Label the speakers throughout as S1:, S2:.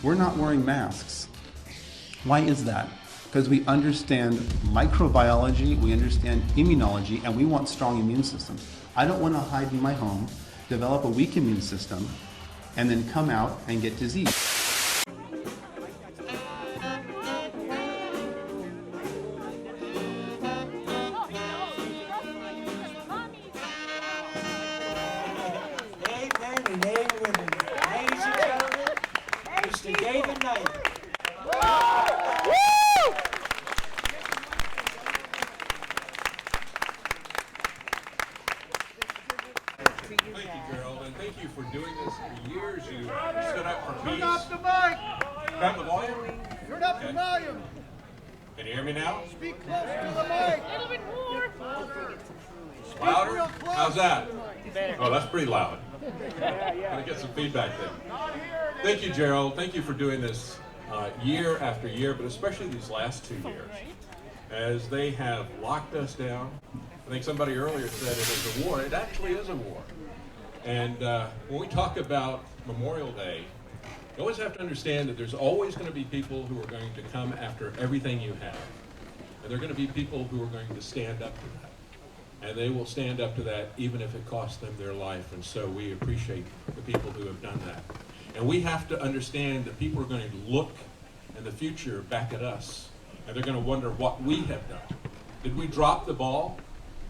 S1: we're not wearing masks. Why is that? Because we understand microbiology, we understand immunology, and we want strong immune systems. I don't want to hide in my home, develop a weak immune system, and then come out and get disease.
S2: Thank you, Gerald, and thank you for doing this for years. You stood up for peace.
S3: Turn up the mic!
S2: Got the volume?
S3: Turn up the volume!
S2: Can you hear me now?
S3: Speak close to the mic!
S4: A little bit more.
S2: Louder?
S3: real close.
S2: How's that? Oh, that's pretty loud. Gotta get some feedback there. Thank you, Gerald. Thank you for doing this year after year, but especially these last 2 years, as they have locked us down. I think somebody earlier said it is a war. It actually is a war. And when we talk about Memorial Day, you always have to understand that there's always going to be people who are going to come after everything you have. And there are going to be people who are going to stand up to that. And they will stand up to that even if it costs them their life. And so we appreciate the people who have done that. And we have to understand that people are going to look in the future back at us. And they're going to wonder what we have done. Did we drop the ball?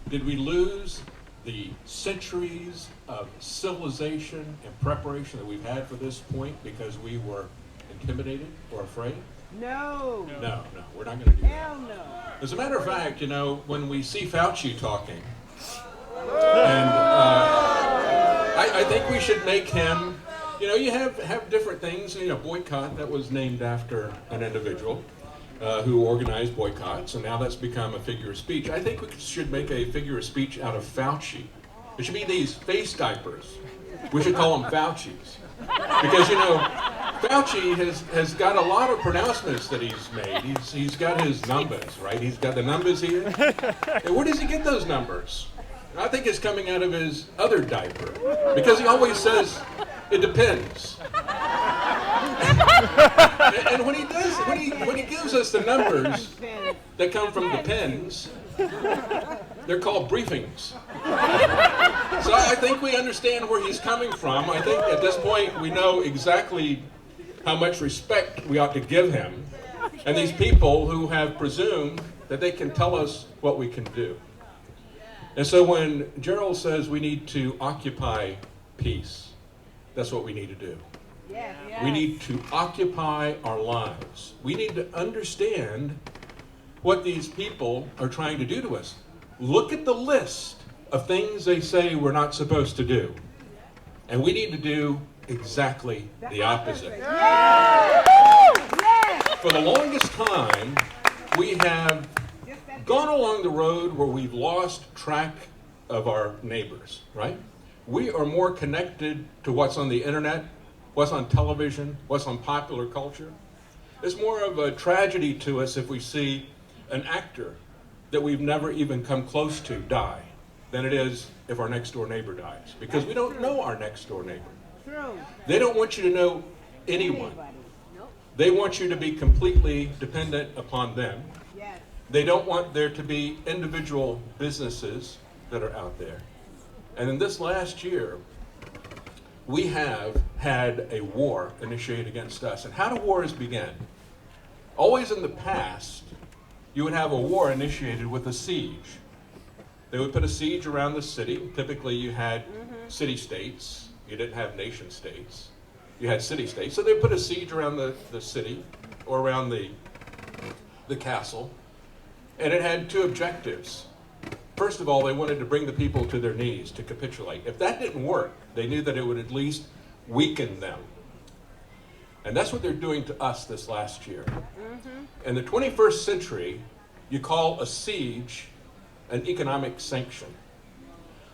S2: Did we lose the centuries of civilization and preparation that we've had for this point because we were intimidated or afraid?
S5: No.
S2: No, we're not going to do that.
S5: Hell no.
S2: As a matter of fact, you know, when we see Fauci talking, and I think we should make him, you know, you have different things, you know, boycott, that was named after an individual who organized boycotts, and now that's become a figure of speech. I think we should make a figure of speech out of Fauci. It should be these face diapers. We should call them Faucis. Because, you know, Fauci has got a lot of pronouncements that he's made. He's got his numbers, right? He's got the numbers here. And where does he get those numbers? I think it's coming out of his other diaper. Because he always says, it depends. And when he does, when he gives us the numbers that come from the pens, they're called briefings. So I think we understand where he's coming from. I think at this point we know exactly how much respect we ought to give him, and these people who have presumed that they can tell us what we can do. And so when Gerald says we need to occupy peace, that's what we need to do.
S5: Yes.
S2: We need to occupy our lives. We need to understand what these people are trying to do to us. Look at the list of things they say we're not supposed to do. And we need to do exactly the opposite. For the longest time, we have gone along the road where we've lost track of our neighbors, right? We are more connected to what's on the internet, what's on television, what's on popular culture. It's more of a tragedy to us if we see an actor that we've never even come close to die than it is if our next door neighbor dies, because we don't know our next door neighbor.
S5: True.
S2: They don't want you to know anyone. They want you to be completely dependent upon them.
S5: Yes.
S2: They don't want there to be individual businesses that are out there. And in this last year, we have had a war initiated against us. And how do wars begin? Always in the past, you would have a war initiated with a siege. They would put a siege around the city. Typically you had city-states. You didn't have nation-states. You had city-states. So they put a siege around the city or around the castle. And it had two objectives. First of all, they wanted to bring the people to their knees, to capitulate. If that didn't work, they knew that it would at least weaken them. And that's what they're doing to us this last year. In the 21st century, you call a siege an economic sanction.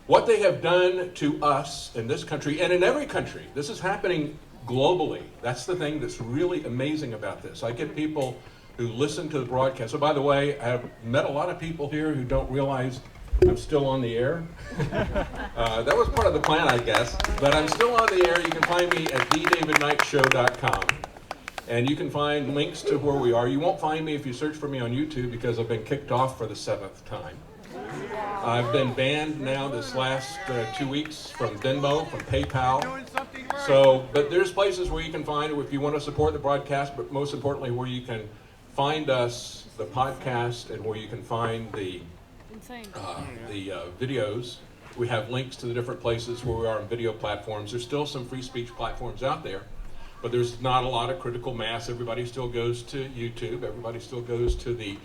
S2: What they have done to us in this country, and in every country, this is happening globally. That's the thing that's really amazing about this. I get people who listen to the broadcast. So by the way, I've met a lot of people here who don't realize I'm still on the air. That was part of the plan, I guess. But I'm still on the air. You can find me at thedavidknightshow.com. And you can find links to where we are. You won't find me if you search for me on YouTube because I've been kicked off for the 7th time. I've been banned now this last 2 weeks from Venmo, from PayPal.
S3: Doing something right.
S2: So, but there's places where you can find it if you want to support the broadcast, but most importantly where you can find us, the podcast, and where you can find the videos. We have links to the different places where we are on video platforms. There's still some free speech platforms out there, but there's not a lot of critical mass. Everybody still goes to YouTube. Everybody still goes to the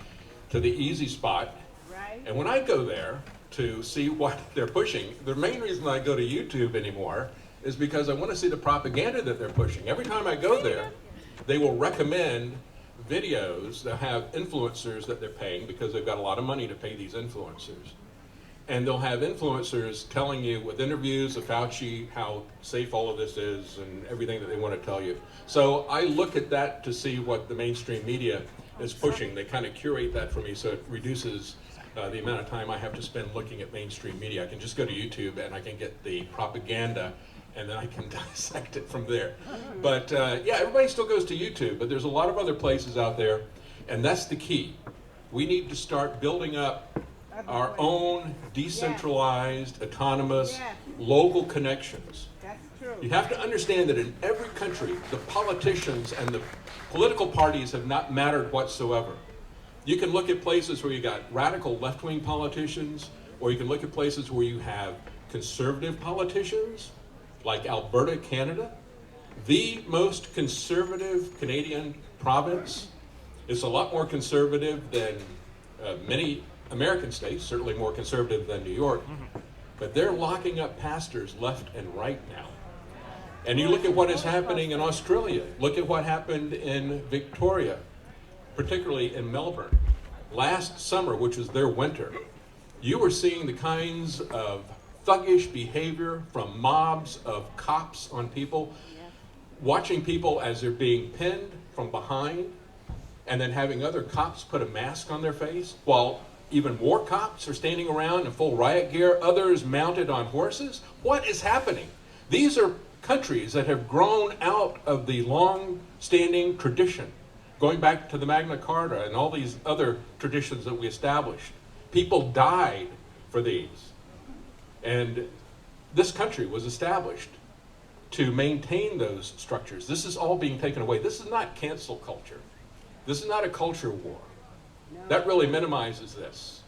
S2: easy spot.
S5: Right.
S2: And when I go there to see what they're pushing, the main reason I go to YouTube anymore is because I want to see the propaganda that they're pushing. Every time I go there, they will recommend videos that have influencers that they're paying because they've got a lot of money to pay these influencers. And they'll have influencers telling you with interviews of Fauci how safe all of this is and everything that they want to tell you. So I look at that to see what the mainstream media is pushing. They kind of curate that for me so it reduces the amount of time I have to spend looking at mainstream media. I can just go to YouTube and I can get the propaganda and then I can dissect it from there. But yeah, everybody still goes to YouTube, but there's a lot of other places out there, and that's the key. We need to start building up our own decentralized, autonomous, local connections.
S5: That's true.
S2: You have to understand that in every country, the politicians and the political parties have not mattered whatsoever. You can look at places where you got radical left-wing politicians, or you can look at places where you have conservative politicians, like Alberta, Canada. The most conservative Canadian province is a lot more conservative than many American states, certainly more conservative than New York, but they're locking up pastors left and right now. And you look at what is happening in Australia, look at what happened in Victoria, particularly in Melbourne. Last summer, which was their winter, you were seeing the kinds of thuggish behavior from mobs of cops on people, watching people as they're being pinned from behind, and then having other cops put a mask on their face, while even more cops are standing around in full riot gear, others mounted on horses. What is happening? These are countries that have grown out of the long-standing tradition, going back to the Magna Carta and all these other traditions that we established. People died for these. And this country was established to maintain those structures. This is all being taken away. This is not cancel culture. This is not a culture war. That really minimizes this.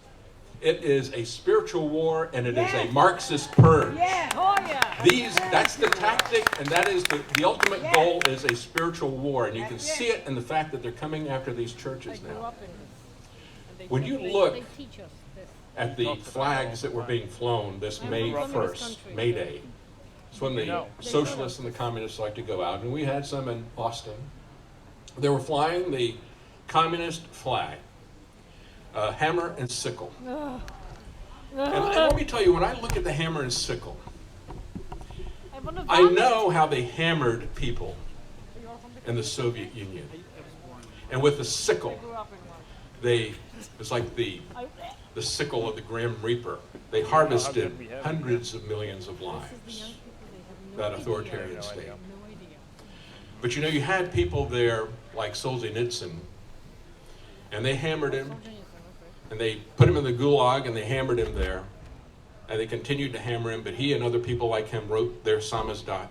S2: It is a spiritual war, and it is a Marxist purge. That's the tactic, and that is the ultimate goal is a spiritual war, and you can see it in the fact that they're coming after these churches now. When you look at the flags that were being flown this May 1st, May Day, it's when the socialists and the communists like to go out, and we had some in Boston. They were flying the communist flag, hammer and sickle. And let me tell you, when I look at the hammer and sickle, I know how they hammered people in the Soviet Union. And with the sickle, it's like the sickle of the Grim Reaper. They harvested hundreds of millions of lives, that authoritarian state. But you know, you had people there like Solzhenitsyn, and they hammered him, and they put him in the gulag, and they hammered him there, and they continued to hammer him, but he and other people like him wrote their samizdat,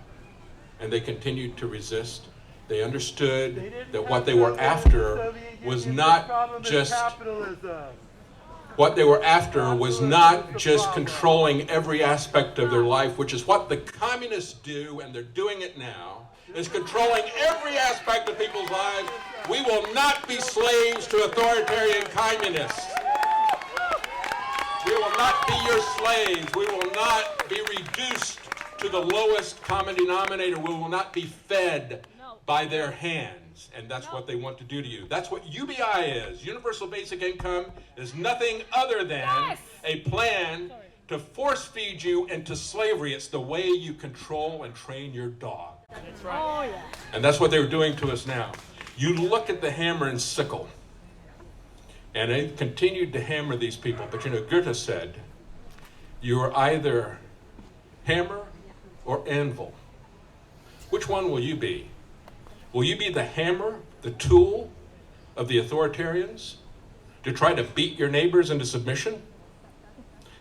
S2: and they continued to resist. They understood that what they were after was not just controlling every aspect of their life, which is what the communists do, and they're doing it now, is controlling every aspect of people's lives. We will not be slaves to authoritarian communists. We will not be your slaves. We will not be reduced to the lowest common denominator. We will not be fed by their hands. And that's what they want to do to you. That's what UBI is. Universal Basic Income is nothing other than a plan to force feed you into slavery. It's the way you control and train your dog.
S4: That's right.
S2: And that's what they're doing to us now. You look at the hammer and sickle, and they continued to hammer these people. But you know, Goethe said, you are either hammer or anvil. Which one will you be? Will you be the hammer, the tool of the authoritarians to try to beat your neighbors into submission?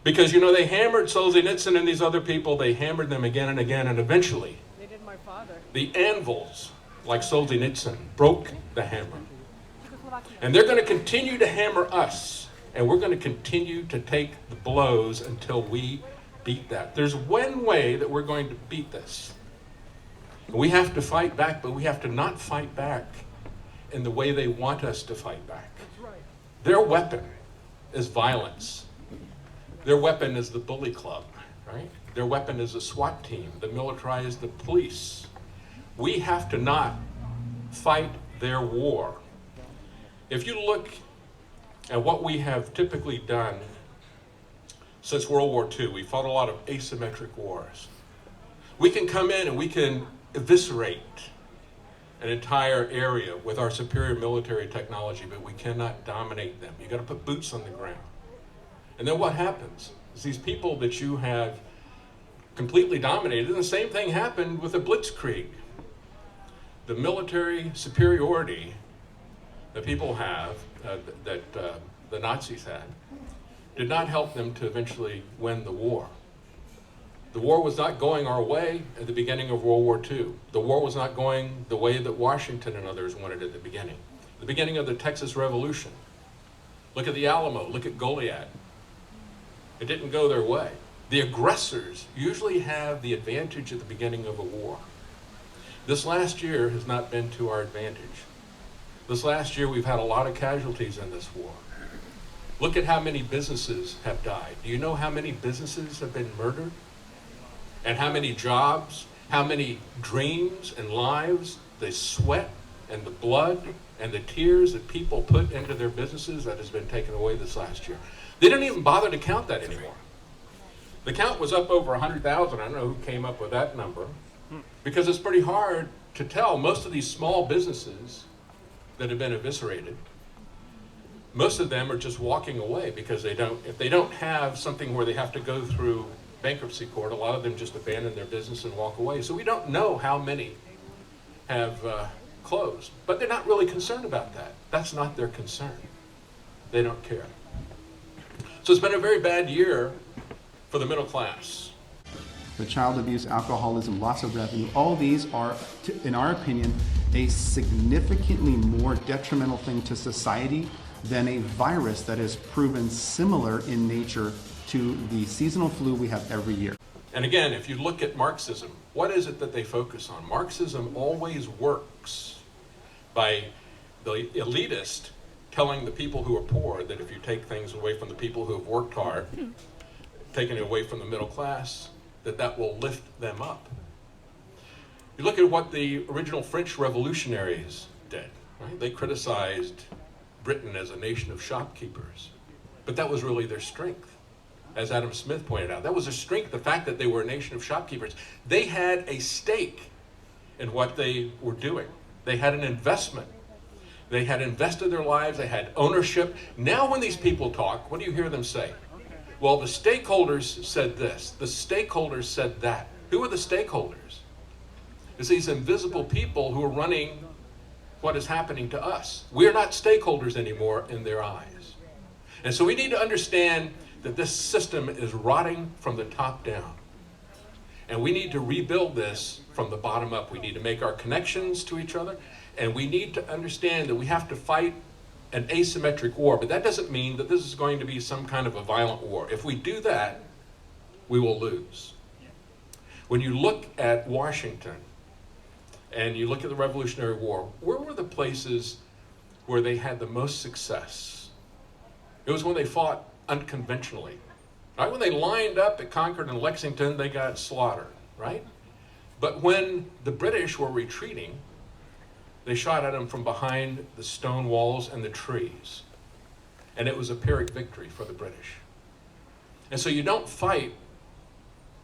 S2: Because, you know, they hammered Solzhenitsyn and these other people, they hammered them again and again, and eventually
S5: They did my father.
S2: the anvils, like Solzhenitsyn, broke the hammer. And they're going to continue to hammer us, and we're going to continue to take the blows until we beat that. There's one way that we're going to beat this. We have to fight back, but we have to not fight back in the way they want us to fight back. Their weapon is violence. Their weapon is the bully club, right? Their weapon is a SWAT team, the militarized, the police. We have to not fight their war. If you look at what we have typically done since World War II, we fought a lot of asymmetric wars. We can come in and we can eviscerate an entire area with our superior military technology, but we cannot dominate them. You got to put boots on the ground. And then what happens is these people that you have completely dominated, and the same thing happened with the Blitzkrieg. The military superiority that people have, that the Nazis had, did not help them to eventually win the war. The war was not going our way at the beginning of World War II. The war was not going the way that Washington and others wanted at the beginning of the Texas Revolution. Look at the Alamo, look at Goliad. It didn't go their way. The aggressors usually have the advantage at the beginning of a war. This last year has not been to our advantage. This last year we've had a lot of casualties in this war. Look at how many businesses have died. Do you know how many businesses have been murdered? And how many jobs, how many dreams and lives, the sweat and the blood and the tears that people put into their businesses that has been taken away this last year. They didn't even bother to count that anymore. The count was up over 100,000. I don't know who came up with that number, because it's pretty hard to tell. Most of these small businesses that have been eviscerated, most of them are just walking away because if they don't have something where they have to go through bankruptcy court, a lot of them just abandon their business and walk away. So we don't know how many have closed, but they're not really concerned about that. That's not their concern. They don't care. So it's been a very bad year for the middle class.
S1: The child abuse, alcoholism, loss of revenue, all these are, in our opinion, a significantly more detrimental thing to society than a virus that is proven similar in nature to the seasonal flu we have every year.
S2: And again, if you look at Marxism, what is it that they focus on? Marxism always works by the elitist telling the people who are poor that if you take things away from the people who have worked hard, taking it away from the middle class, that will lift them up. You look at what the original French revolutionaries did, right? They criticized Britain as a nation of shopkeepers, but that was really their strength. As Adam Smith pointed out, that was their strength, the fact that they were a nation of shopkeepers. They had a stake in what they were doing. They had an investment. They had invested their lives, they had ownership. Now when these people talk, what do you hear them say? Well, the stakeholders said this, the stakeholders said that. Who are the stakeholders? It's these invisible people who are running what is happening to us. We're not stakeholders anymore in their eyes. And so we need to understand that this system is rotting from the top down. And we need to rebuild this from the bottom up. We need to make our connections to each other, and we need to understand that we have to fight an asymmetric war, but that doesn't mean that this is going to be some kind of a violent war. If we do that, we will lose. When you look at Washington, and you look at the Revolutionary War, where were the places where they had the most success? It was when they fought unconventionally. Right? When they lined up at Concord and Lexington, they got slaughtered, right? But when the British were retreating, they shot at them from behind the stone walls and the trees. And it was a Pyrrhic victory for the British. And so you don't fight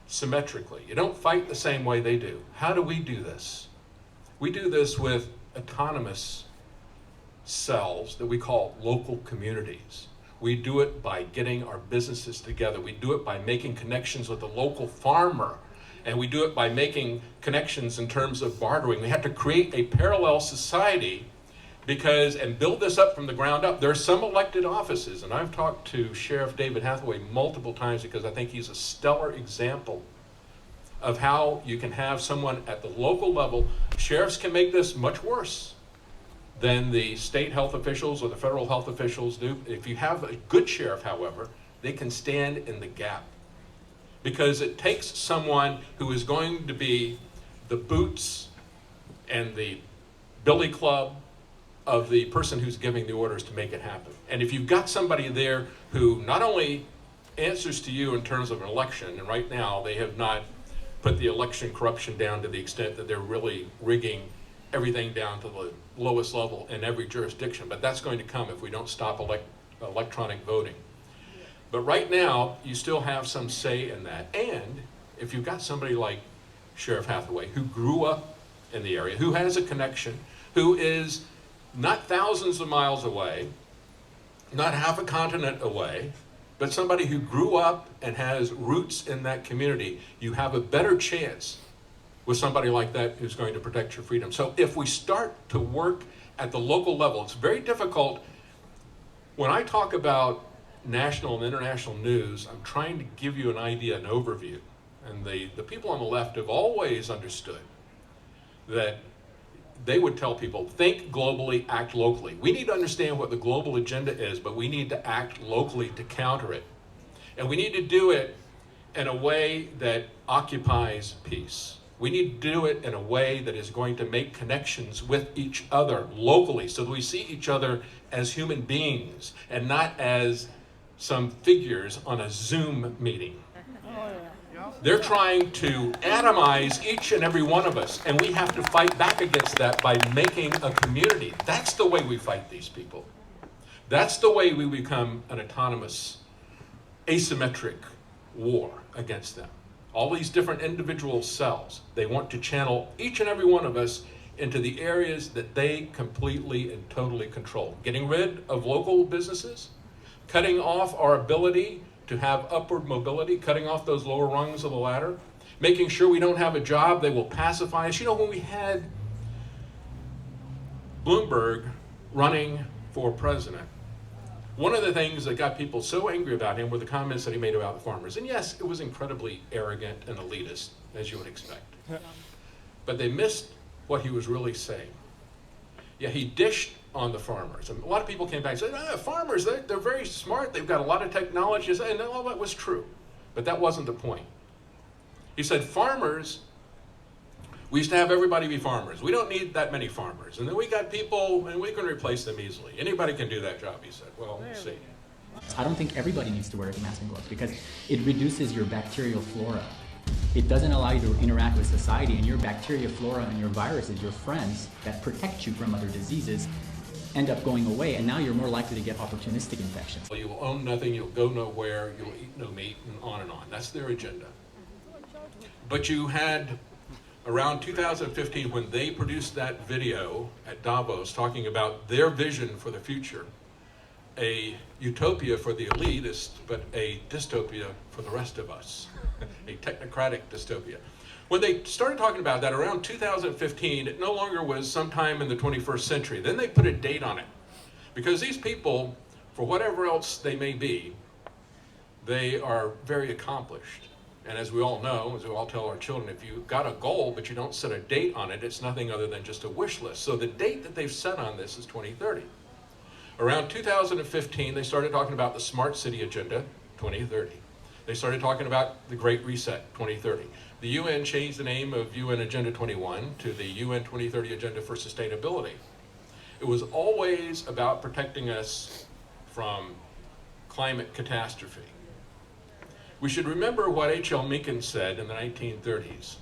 S2: symmetrically. You don't fight the same way they do. How do we do this? We do this with autonomous cells that we call local communities. We do it by getting our businesses together. We do it by making connections with the local farmer And we do it by making connections in terms of bartering. We have to create a parallel society and build this up from the ground up. There are some elected offices, and I've talked to Sheriff David Hathaway multiple times because I think he's a stellar example of how you can have someone at the local level. Sheriffs can make this much worse than the state health officials or the federal health officials do. If you have a good sheriff, however, they can stand in the gap. Because it takes someone who is going to be the boots and the billy club of the person who's giving the orders to make it happen. And if you've got somebody there who not only answers to you in terms of an election, and right now they have not put the election corruption down to the extent that they're really rigging everything down to the lowest level in every jurisdiction, but that's going to come if we don't stop electronic voting. But right now, you still have some say in that. And if you've got somebody like Sheriff Hathaway, who grew up in the area, who has a connection, who is not thousands of miles away, not half a continent away, but somebody who grew up and has roots in that community, you have a better chance with somebody like that who's going to protect your freedom. So if we start to work at the local level, it's very difficult. When I talk about national and international news, I'm trying to give you an idea, an overview. And the people on the left have always understood that they would tell people, think globally, act locally. We need to understand what the global agenda is, but we need to act locally to counter it. And we need to do it in a way that occupies peace. We need to do it in a way that is going to make connections with each other locally so that we see each other as human beings and not as some figures on a Zoom meeting. They're trying to atomize each and every one of us, and we have to fight back against that by making a community. That's the way we fight these people. That's the way we become an autonomous, asymmetric war against them. All these different individual cells, they want to channel each and every one of us into the areas that they completely and totally control. Getting rid of local businesses, cutting off our ability to have upward mobility, cutting off those lower rungs of the ladder, making sure we don't have a job, they will pacify us. You know, when we had Bloomberg running for president, one of the things that got people so angry about him were the comments that he made about the farmers. And yes, it was incredibly arrogant and elitist, as you would expect. But they missed what he was really saying. Yeah, he dished on the farmers. And a lot of people came back and said, farmers, they're very smart, they've got a lot of technology, and all that was true. But that wasn't the point. He said, farmers, we used to have everybody be farmers. We don't need that many farmers. And then we got people, and we can replace them easily. Anybody can do that job, he said. Well, we'll see.
S4: I don't think everybody needs to wear mask and gloves because it reduces your bacterial flora. It doesn't allow you to interact with society, and your bacteria flora and your viruses, your friends that protect you from other diseases, end up going away, and now you're more likely to get opportunistic infections.
S2: You will own nothing, you'll go nowhere, you'll eat no meat, and on and on. That's their agenda. But you had, around 2015, when they produced that video at Davos talking about their vision for the future, a utopia for the elitist, but a dystopia for the rest of us, a technocratic dystopia. When they started talking about that around 2015, it no longer was sometime in the 21st century. Then they put a date on it. Because these people, for whatever else they may be, they are very accomplished. And as we all know, as we all tell our children, if you've got a goal but you don't set a date on it, it's nothing other than just a wish list. So the date that they've set on this is 2030. Around 2015, they started talking about the Smart City Agenda, 2030. They started talking about the Great Reset, 2030. The UN changed the name of UN Agenda 21 to the UN 2030 Agenda for Sustainability. It was always about protecting us from climate catastrophe. We should remember what H.L. Mencken said in the 1930s.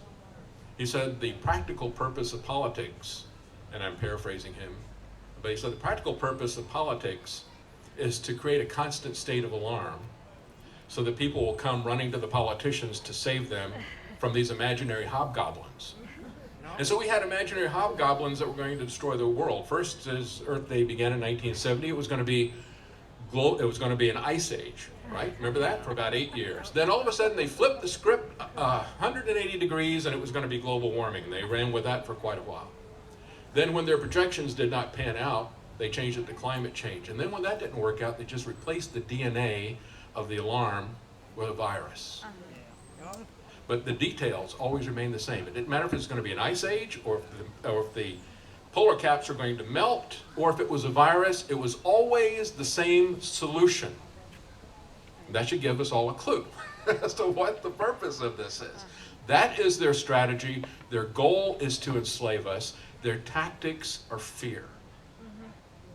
S2: He said, the practical purpose of politics, and I'm paraphrasing him, but he said the practical purpose of politics is to create a constant state of alarm so that people will come running to the politicians to save them from these imaginary hobgoblins. And so we had imaginary hobgoblins that were going to destroy the world. First, as Earth Day began in 1970, it was going to be an ice age. right? Remember that? For about 8 years. Then all of a sudden they flipped the script 180 degrees and it was going to be global warming. They ran with that for quite a while. Then when their projections did not pan out, they changed it to climate change. And then when that didn't work out, they just replaced the DNA of the alarm with a virus. But the details always remain the same. It didn't matter if it's going to be an ice age or if the polar caps are going to melt or if it was a virus. It was always the same solution. That should give us all a clue as to what the purpose of this is. That is their strategy. Their goal is to enslave us. Their tactics are fear.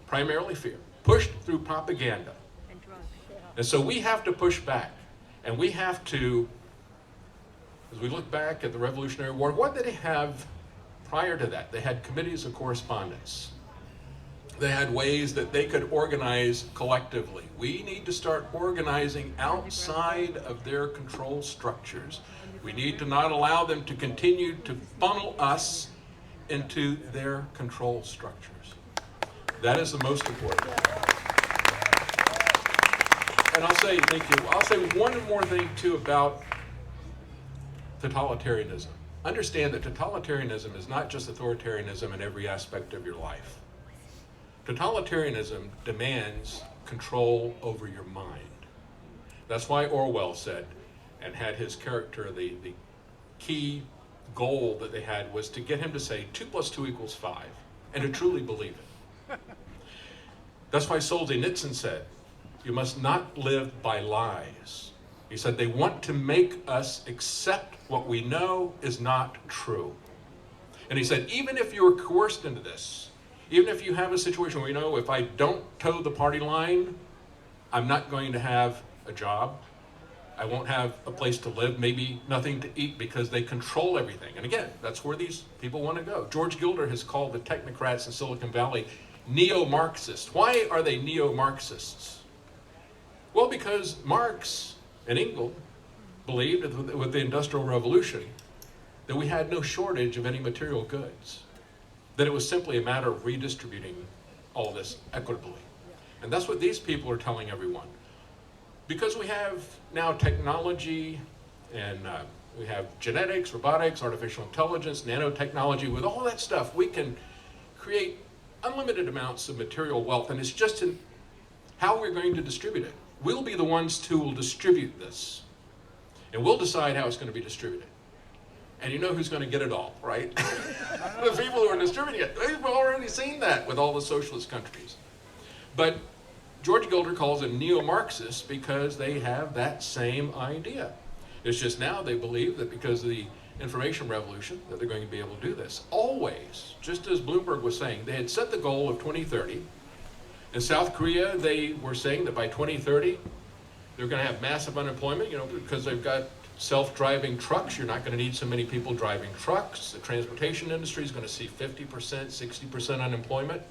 S2: Primarily fear, pushed through propaganda. And so we have to push back. And we have to, as we look back at the Revolutionary War, what did they have prior to that? They had committees of correspondence. They had ways that they could organize collectively. We need to start organizing outside of their control structures. We need to not allow them to continue to funnel us into their control structures. That is the most important. And I'll say, thank you, I'll say one more thing too about totalitarianism. Understand that totalitarianism is not just authoritarianism in every aspect of your life. Totalitarianism demands control over your mind. That's why Orwell said, and had his character, the key goal that they had was to get him to say 2 + 2 = 5, and to truly believe it. That's why Solzhenitsyn said, you must not live by lies. He said they want to make us accept what we know is not true. And he said, even if you're coerced into this, even if you have a situation where you know, if I don't toe the party line, I'm not going to have a job. I won't have a place to live, maybe nothing to eat, because they control everything. And again, that's where these people want to go. George Gilder has called the technocrats in Silicon Valley neo-Marxists. Why are they neo-Marxists? Well, because Marx and Engels believed with the Industrial Revolution that we had no shortage of any material goods, that it was simply a matter of redistributing all this equitably. And that's what these people are telling everyone. Because we have now technology and we have genetics, robotics, artificial intelligence, nanotechnology, with all that stuff, we can create unlimited amounts of material wealth, and it's just in how we're going to distribute it. We'll be the ones who will distribute this, and we'll decide how it's going to be distributed. And you know who's going to get it all, right? The people who are distributing it. We've already seen that with all the socialist countries. But George Gilder calls them neo-Marxists because they have that same idea. It's just now they believe that because of the information revolution that they're going to be able to do this. Always, just as Bloomberg was saying, they had set the goal of 2030. In South Korea, they were saying that by 2030, they're going to have massive unemployment, because they've got self-driving trucks. You're not going to need so many people driving trucks. The transportation industry is going to see 50%, 60% unemployment.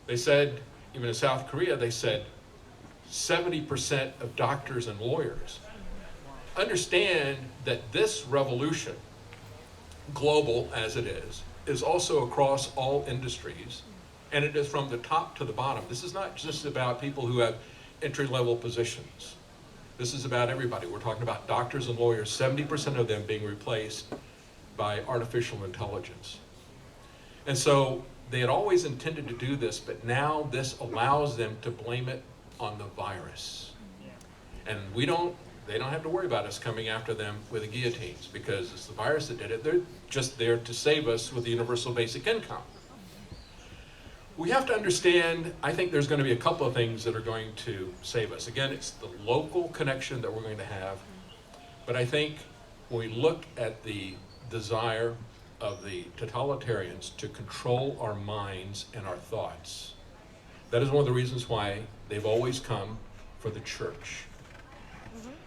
S2: They said, even in South Korea, they said 70% of doctors and lawyers. Understand that this revolution, global as it is also across all industries, and it is from the top to the bottom. This is not just about people who have entry-level positions. This is about everybody. We're talking about doctors and lawyers, 70% of them being replaced by artificial intelligence. And so they had always intended to do this, but now this allows them to blame it on the virus. And they don't have to worry about us coming after them with the guillotines, because it's the virus that did it. They're just there to save us with the universal basic income. We have to understand, I think there's going to be a couple of things that are going to save us. Again, it's the local connection that we're going to have. But I think when we look at the desire of the totalitarians to control our minds and our thoughts, that is one of the reasons why they've always come for the church.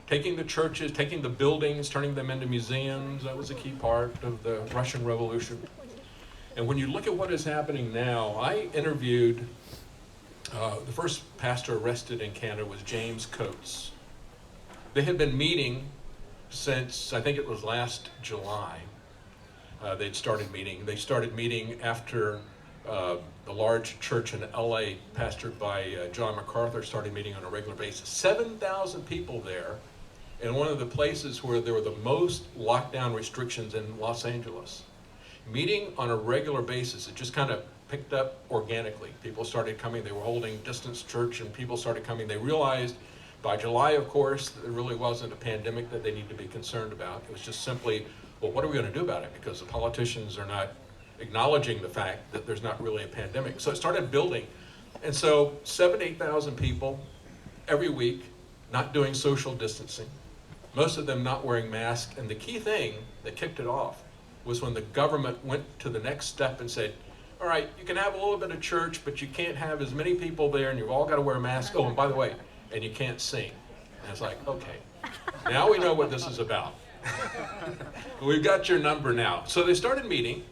S2: Taking the churches, taking the buildings, turning them into museums, that was a key part of the Russian Revolution. And when you look at what is happening now, I interviewed, the first pastor arrested in Canada was James Coates. They had been meeting since, I think it was last July. They'd started meeting. They started meeting after the large church in LA, pastored by John MacArthur, started meeting on a regular basis. 7,000 people there, in one of the places where there were the most lockdown restrictions in Los Angeles. Meeting on a regular basis, it just kind of picked up organically. People started coming, they were holding distance church, and people started coming. They realized by July, of course, there really wasn't a pandemic that they need to be concerned about. It was just simply, well, what are we going to do about it? Because the politicians are not acknowledging the fact that there's not really a pandemic. So it started building. And so 7,000 to 8,000 people every week, not doing social distancing, most of them not wearing masks. And the key thing that kicked it off was when the government went to the next step and said, all right, you can have a little bit of church, but you can't have as many people there, and you've all got to wear masks. Oh, and by the way, and you can't sing. And it's like, okay, now we know what this is about. We've got your number now. So they started meeting,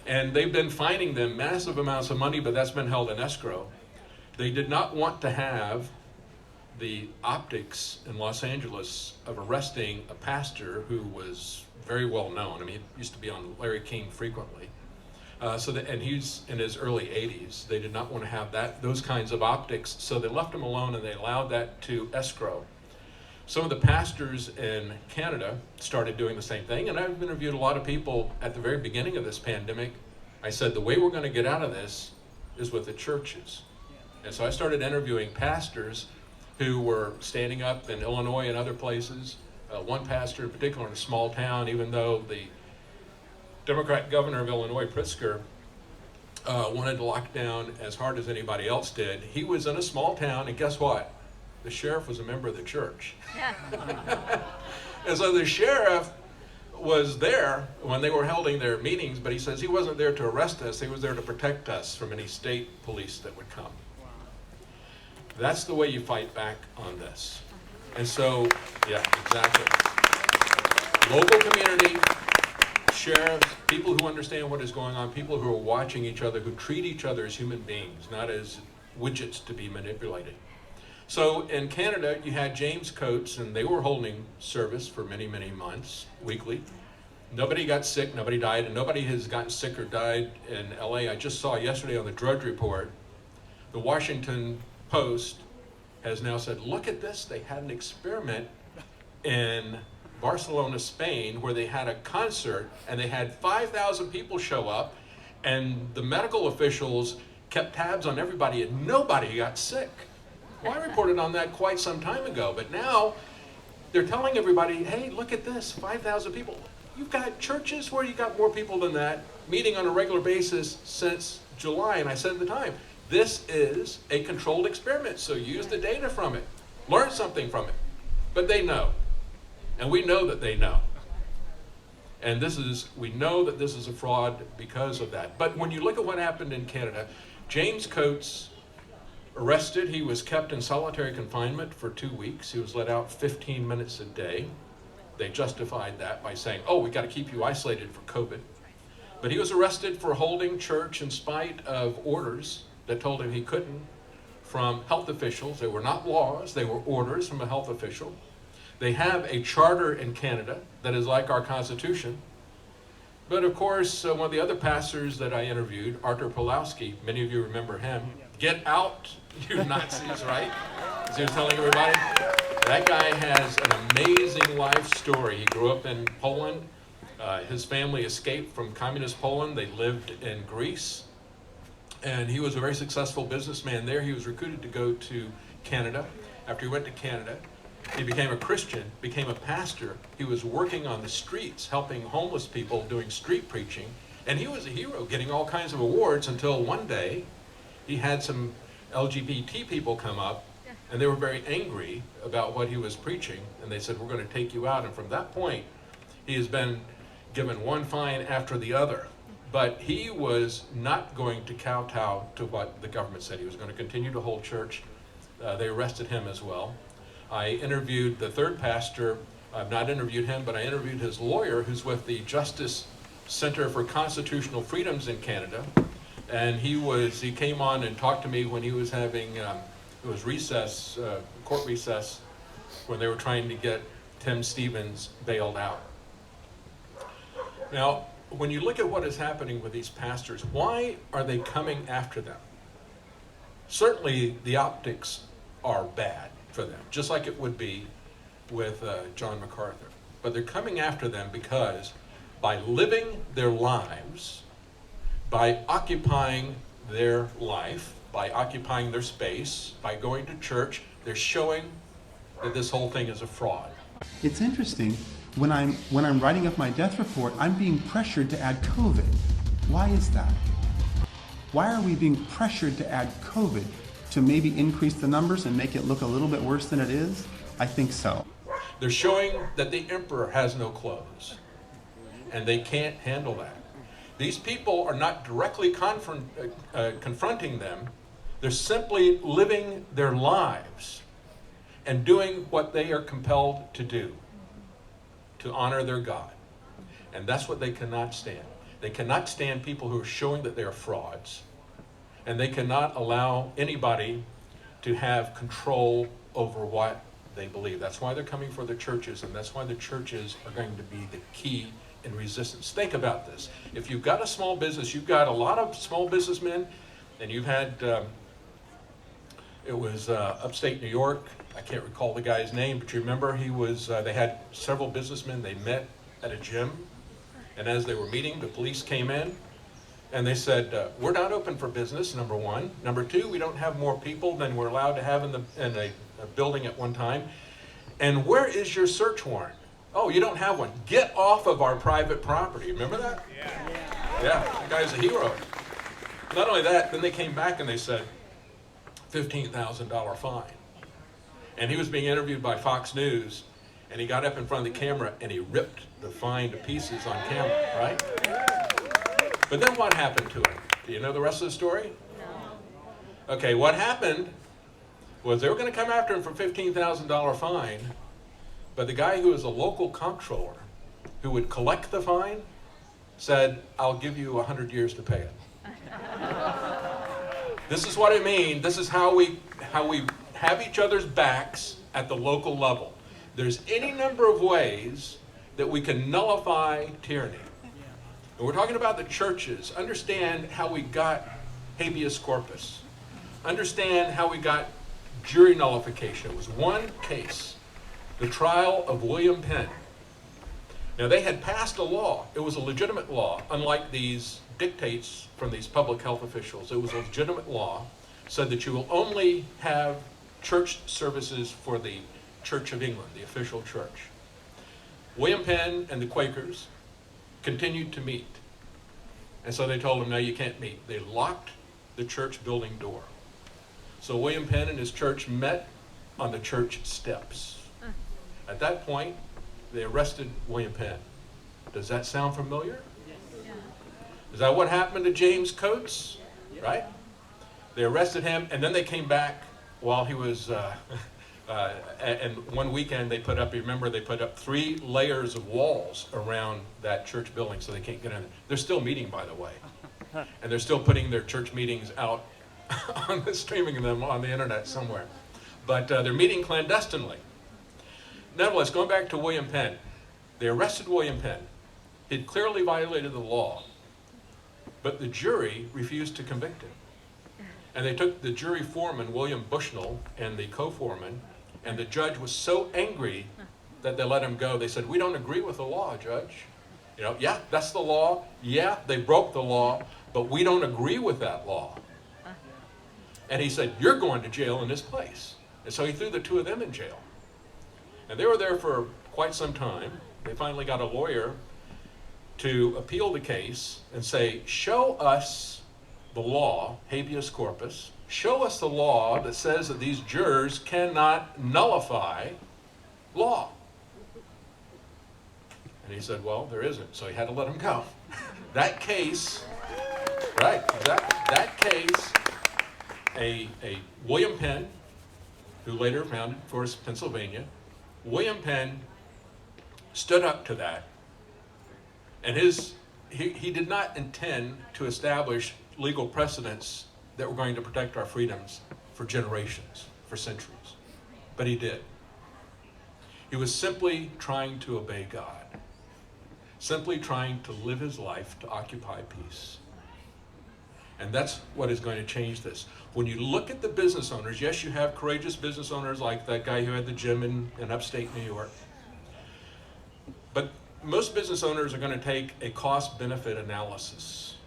S2: and they've been fining them massive amounts of money, but that's been held in escrow. They did not want to have the optics in Los Angeles of arresting a pastor who was very well known. I mean, he used to be on Larry King frequently. And he's in his early 80s. They did not want to have those kinds of optics, so they left him alone and they allowed that to escrow. Some of the pastors in Canada started doing the same thing, and I've interviewed a lot of people at the very beginning of this pandemic. I said, the way we're going to get out of this is with the churches. And so I started interviewing pastors who were standing up in Illinois and other places. One pastor in particular in a small town, even though the Democrat governor of Illinois, Pritzker, wanted to lock down as hard as anybody else did. He was in a small town, and guess what? The sheriff was a member of the church. And so the sheriff was there when they were holding their meetings, but he says he wasn't there to arrest us, he was there to protect us from any state police that would come. That's the way you fight back on this. And so, yeah, exactly. Local community, sheriffs, people who understand what is going on, people who are watching each other, who treat each other as human beings, not as widgets to be manipulated. So in Canada, you had James Coates, and they were holding service for many, many months, weekly. Nobody got sick, nobody died, and nobody has gotten sick or died in LA. I just saw yesterday on the Drudge Report, the Washington Post has now said, look at this, they had an experiment in Barcelona, Spain, where they had a concert and they had 5,000 people show up, and the medical officials kept tabs on everybody and nobody got sick. Well, I reported on that quite some time ago, but now they're telling everybody, hey, look at this, 5,000 people. You've got churches where you got more people than that, meeting on a regular basis since July, and I said at the time, this is a controlled experiment, so use the data from it. Learn something from it. But they know. And we know that they know. And we know that this is a fraud because of that. But when you look at what happened in Canada, James Coates arrested, he was kept in solitary confinement for 2 weeks. He was let out 15 minutes a day. They justified that by saying, oh, we got to keep you isolated for COVID. But he was arrested for holding church in spite of orders that told him he couldn't from health officials. They were not laws, they were orders from a health official. They have a charter in Canada that is like our Constitution. But of course, one of the other pastors that I interviewed, Artur Pawlowski, many of you remember him, get out, you Nazis, right? As he was telling everybody. That guy has an amazing life story. He grew up in Poland. His family escaped from communist Poland. They lived in Greece. And he was a very successful businessman there. He was recruited to go to Canada. After he went to Canada, he became a Christian, became a pastor. He was working on the streets, helping homeless people, doing street preaching. And he was a hero, getting all kinds of awards until one day he had some LGBT people come up, and they were very angry about what he was preaching. And they said, we're going to take you out. And from that point, he has been given one fine after the other. But he was not going to kowtow to what the government said. He was going to continue to hold church. They arrested him as well. I interviewed the third pastor. I've not interviewed him, but I interviewed his lawyer, who's with the Justice Center for Constitutional Freedoms in Canada. And he came on and talked to me when he was having, it was recess, court recess, when they were trying to get Tim Stevens bailed out. Now, when you look at what is happening with these pastors, why are they coming after them? Certainly the optics are bad for them, just like it would be with John MacArthur. But they're coming after them because by living their lives, by occupying their life, by occupying their space, by going to church, they're showing that this whole thing is a fraud.
S1: It's interesting, when I'm writing up my death report, I'm being pressured to add COVID. Why is that? Why are we being pressured to add COVID to maybe increase the numbers and make it look a little bit worse than it is? I think so.
S2: They're showing that the emperor has no clothes, and they can't handle that. These people are not directly confronting them. They're simply living their lives and doing what they are compelled to do, to honor their God. And that's what they cannot stand. They cannot stand people who are showing that they are frauds, and they cannot allow anybody to have control over what they believe. That's why they're coming for the churches, and that's why the churches are going to be the key in resistance. Think about this. If you've got a small business, you've got a lot of small businessmen, and you've had, it was upstate New York, I can't recall the guy's name, but you remember he was, they had several businessmen, they met at a gym, and as they were meeting, the police came in, and they said, we're not open for business, number one. Number two, we don't have more people than we're allowed to have in a building at one time. And where is your search warrant? Oh, you don't have one. Get off of our private property. Remember that? Yeah, that guy's a hero. Not only that, then they came back and they said, $15,000 fine. And he was being interviewed by Fox News, and he got up in front of the camera and he ripped the fine to pieces on camera, right? But then what happened to him? Do you know the rest of the story? No. Okay, what happened was they were going to come after him for $15,000 fine, but the guy who was a local comptroller who would collect the fine said, I'll give you 100 years to pay it. This is what I mean. This is how we have each other's backs at the local level. There's any number of ways that we can nullify tyranny. And we're talking about the churches. Understand how we got habeas corpus. Understand how we got jury nullification. It was one case, the trial of William Penn. Now they had passed a law. It was a legitimate law, unlike these dictates from these public health officials. It was a legitimate law, said that you will only have church services for the Church of England, the official church. William Penn and the Quakers continued to meet. And so they told him, no, you can't meet. They locked the church building door. So William Penn and his church met on the church steps. At that point, they arrested William Penn. Does that sound familiar? Yes. Is that what happened to James Coates? Right? They arrested him, and then they came back while he was, and one weekend they put up, you remember, they put up 3 layers of walls around that church building so they can't get in. They're still meeting, by the way. And they're still putting their church meetings out, streaming them on the internet somewhere. But they're meeting clandestinely. Nevertheless, going back to William Penn, they arrested William Penn. He'd clearly violated the law, but the jury refused to convict him. And they took the jury foreman, William Bushnell, and the co-foreman, and the judge was so angry that they let him go. They said, we don't agree with the law, Judge. You know, yeah, that's the law. Yeah, they broke the law, but we don't agree with that law. And he said, you're going to jail in this place. And so he threw the 2 of them in jail. And they were there for quite some time. They finally got a lawyer to appeal the case and say, show us the law, habeas corpus, show us the law that says that these jurors cannot nullify law. And he said, well, there isn't, so he had to let him go. That case, right, that case, a William Penn, who later founded Forest, Pennsylvania, William Penn stood up to that, and he did not intend to establish legal precedents that were going to protect our freedoms for generations, for centuries, but he did. He was simply trying to obey God. simply trying to live his life to occupy peace. And that's what is going to change this. When you look at the business owners, yes, you have courageous business owners like that guy who had the gym in upstate New York. But most business owners are going to take a cost-benefit analysis.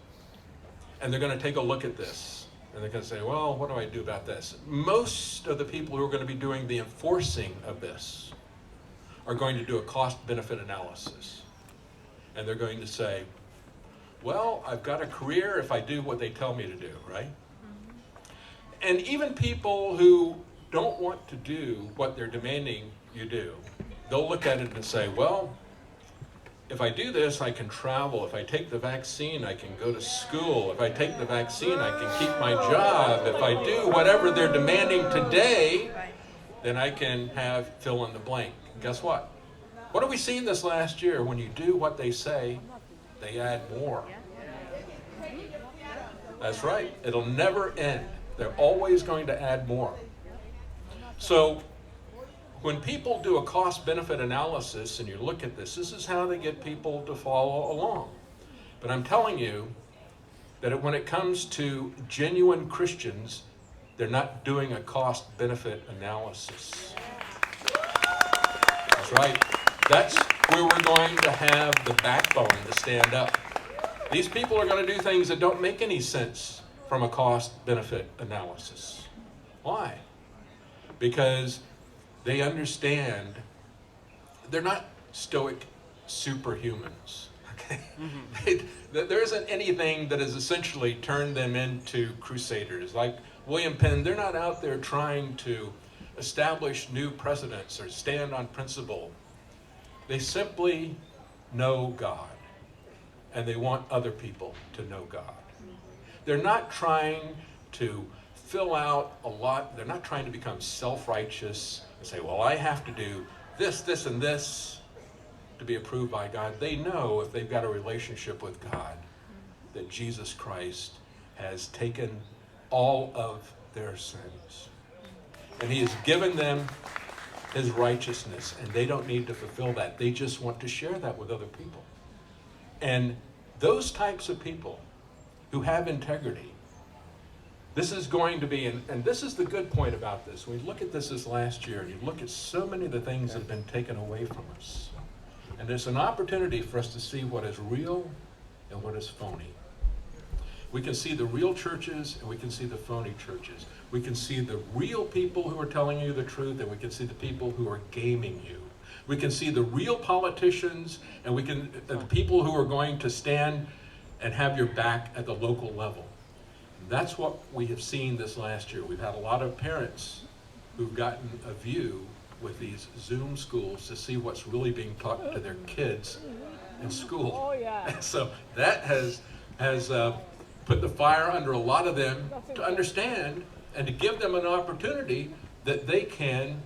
S2: And they're going to take a look at this. And they're going to say, well, what do I do about this? Most of the people who are going to be doing the enforcing of this are going to do a cost-benefit analysis. And they're going to say, well, I've got a career if I do what they tell me to do, right? And even people who don't want to do what they're demanding you do, they'll look at it and say, well, if I do this, I can travel. If I take the vaccine, I can go to school. If I take the vaccine, I can keep my job. If I do whatever they're demanding today, then I can have fill in the blank. And guess what? What have we seen this last year? When you do what they say, they add more. That's right. It'll never end. They're always going to add more. So when people do a cost-benefit analysis and you look at this, this is how they get people to follow along. But I'm telling you that when it comes to genuine Christians, they're not doing a cost-benefit analysis. That's right. That's where we're going to have the backbone to stand up. These people are going to do things that don't make any sense from a cost-benefit analysis. Why? Because they understand they're not stoic superhumans. Okay? There isn't anything that has essentially turned them into crusaders. Like William Penn, they're not out there trying to establish new precedents or stand on principle. They simply know God, and they want other people to know God. They're not trying to fill out a lot. They're not trying to become self-righteous and say, well, I have to do this, this, and this to be approved by God. They know if they've got a relationship with God that Jesus Christ has taken all of their sins. And he has given them his righteousness, and they don't need to fulfill that. They just want to share that with other people. And those types of people who have integrity, this is going to be, and this is the good point about this. When you look at this last year, and you look at so many of the things that have been taken away from us, and there's an opportunity for us to see what is real and what is phony. We can see the real churches and we can see the phony churches. We can see the real people who are telling you the truth, and we can see the people who are gaming you. We can see the real politicians, and we can the people who are going to stand and have your back at the local level. That's what we have seen this last year. We've had a lot of parents who've gotten a view with these Zoom schools to see what's really being taught to their kids in school.
S3: Oh, yeah.
S2: And so that has put the fire under a lot of them to understand and to give them an opportunity that they can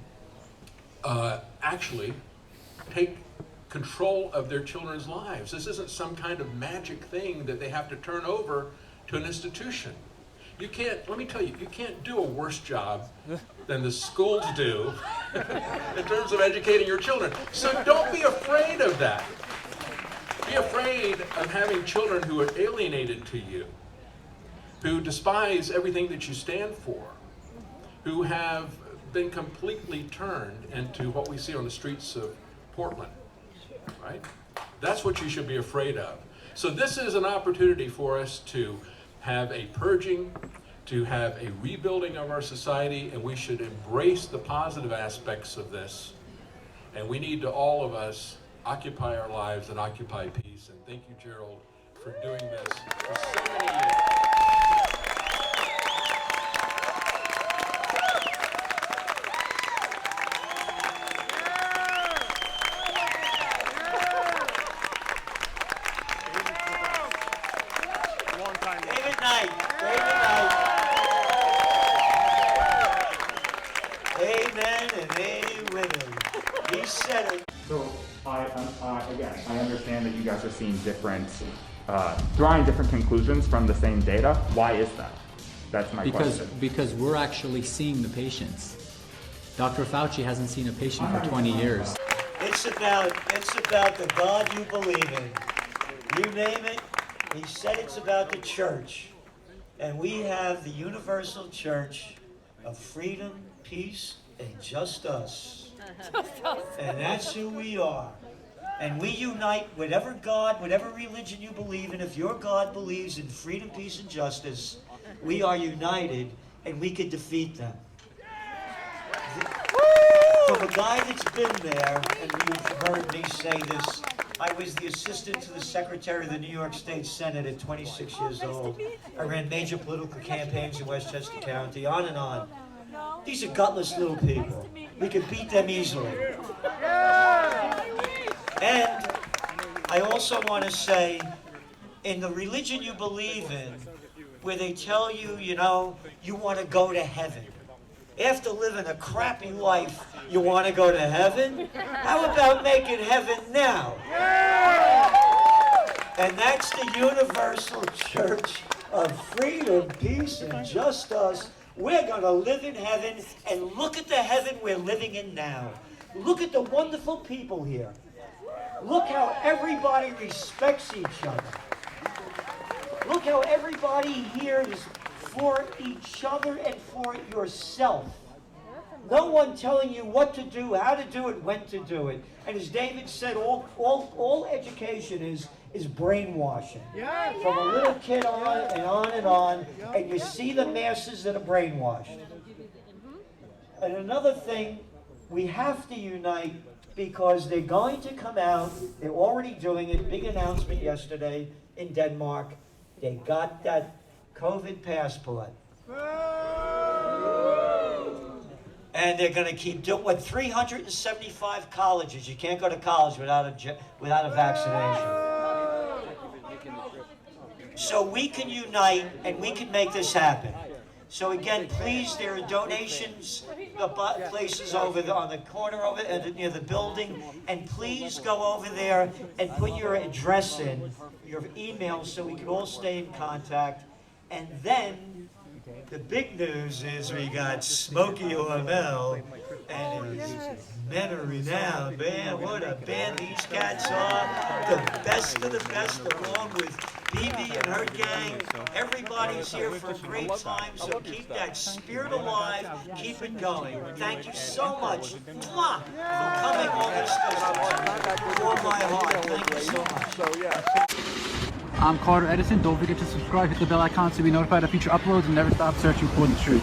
S2: actually take control of their children's lives. This isn't some kind of magic thing that they have to turn over to an institution. You can't, let me tell you, you can't do a worse job than the schools do in terms of educating your children. So don't be afraid of that. Be afraid of having children who are alienated to you, who despise everything that you stand for, who have been completely turned into what we see on the streets of Portland, right? That's what you should be afraid of. So this is an opportunity for us to have a purging, to have a rebuilding of our society, and we should embrace the positive aspects of this. And we need to, all of us, occupy our lives and occupy peace. And thank you, Gerald, for doing this for so many years.
S6: Amen and amen. He said it.
S7: So again, I understand that you guys are seeing different, drawing different conclusions from the same data. Why is that? That's my question.
S4: Because we're actually seeing the patients. Dr. Fauci hasn't seen a patient for 20 years.
S6: It's It's about the God you believe in. You name it. He said it's about the church. And we have the universal church of freedom, peace, and just us. And that's who we are. And we unite whatever God, whatever religion you believe in. If your God believes in freedom, peace, and justice, we are united and we can defeat them. From a guy that's been there, and you've heard me say this, I was the assistant to the Secretary of the New York State Senate at 26 years old. I ran major political campaigns in Westchester County, on and on. These are gutless little people. We can beat them easily. And I also want to say, in the religion you believe in, where they tell you, you know, you want to go to heaven. After living a crappy life, you want to go to heaven? How about making heaven now? And that's the universal church of freedom, peace, and just us. We're going to live in heaven, and look at the heaven we're living in now. Look at the wonderful people here. Look how everybody respects each other. Look how everybody here is for each other and for yourself. No one telling you what to do, how to do it, when to do it. And as David said, all education is brainwashing. From a little kid on and on and on, and you see the masses that are brainwashed. And another thing, we have to unite because they're going to come out, they're already doing it, big announcement yesterday in Denmark. They got that COVID passport. And they're going to keep doing, 375 colleges. You can't go to college without a vaccination. So we can unite and we can make this happen. So again, please, there are donations, the places over on the corner over near the building, and please go over there and put your address in, your email, so we can all stay in contact. And then the big news is we got Smokey Hormel and his Men Are Renowned. Man, what a band these cats are. The best of the best, along with BB and her gang. Everybody's here for a great time, so keep that spirit alive. Keep it going. Thank you so much for coming all this distance. For my heart, thank you so much.
S8: I'm Carter Edison. Don't forget to subscribe, hit the bell icon to be notified of future uploads, and never stop searching for the truth.